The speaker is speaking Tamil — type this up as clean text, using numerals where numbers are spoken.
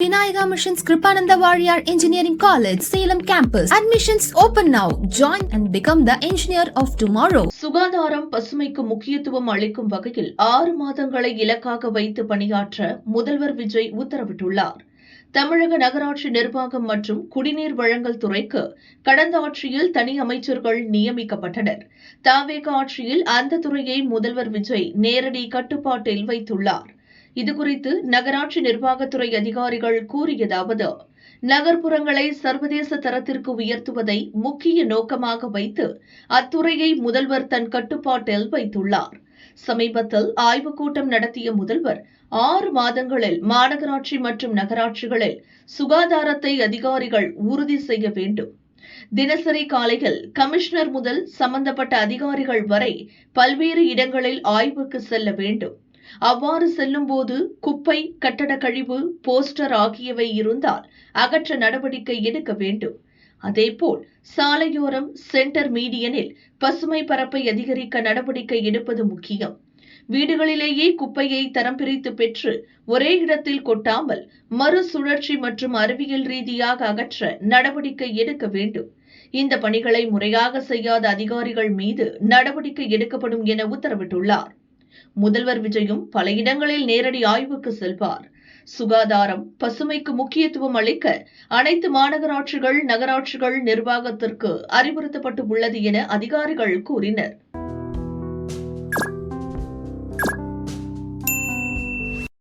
Vinayaka Mission's Kripananda Warrior Engineering College, Salem campus. Admissions open now. Join and become the engineer of tomorrow. சுகாதாரம் பசுமைக்கு முக்கியத்துவம் அளிக்கும் வகையில் 6 மாதங்களை இலக்காக வைத்து பணியாற்ற முதல்வர் விஜய் உத்தரவிட்டுள்ளார். தமிழக நகராட்சி நிர்வாகம் மற்றும் குடிநீர் வழங்கல் துறைக்கு கடந்த ஆட்சியில் தனி அமைச்சர்கள் நியமிக்கப்பட்டனர். தவேக ஆட்சியில் அந்த துறையை முதல்வர் விஜய் நேரடி கட்டுப்பாட்டில் வைத்துள்ளார். இதுகுறித்து நகராட்சி நிர்வாகத்துறை அதிகாரிகள் கூறியதாவது: நகர்ப்புறங்களை சர்வதேச தரத்திற்கு உயர்த்துவதை முக்கிய நோக்கமாக வைத்து அத்துறையை முதல்வர் தன் கட்டுப்பாட்டில் வைத்துள்ளார். சமீபத்தில் ஆய்வுக் கூட்டம் நடத்திய முதல்வர் 6 மாதங்களில் மாநகராட்சி மற்றும் நகராட்சிகளில் சுகாதாரத்தை அதிகாரிகள் உறுதி செய்ய வேண்டும். தினசரி காலையில் கமிஷனர் முதல் சம்பந்தப்பட்ட அதிகாரிகள் வரை பல்வேறு இடங்களில் ஆய்வுக்கு செல்ல வேண்டும். அவ்வாறு செல்லும்போது குப்பை, கட்டட கழிவு, போஸ்டர் ஆகியவை இருந்தால் அகற்ற நடவடிக்கை எடுக்க வேண்டும். அதேபோல் சாலையோரம், சென்டர் மீடியனில் பசுமை பரப்பை அதிகரிக்க நடவடிக்கை எடுப்பது முக்கியம். வீடுகளிலேயே குப்பையை தரம் பிரித்து பெற்று ஒரே இடத்தில் கொட்டாமல் மறுசுழற்சி மற்றும் அறிவியல் ரீதியாக அகற்ற நடவடிக்கை எடுக்க வேண்டும். இந்த பணிகளை முறையாக செய்யாத அதிகாரிகள் மீது நடவடிக்கை எடுக்கப்படும் என உத்தரவிட்டுள்ளார். முதல்வர் விஜயும் பல இடங்களில் நேரடி ஆய்வுக்கு செல்வார். சுகாதாரம், பசுமைக்கு முக்கியத்துவம் அளிக்க அனைத்து மாநகராட்சிகள், நகராட்சிகள் நிர்வாகத்திற்கு அறிவுறுத்தப்பட்டு உள்ளது என அதிகாரிகள் கூறினர்.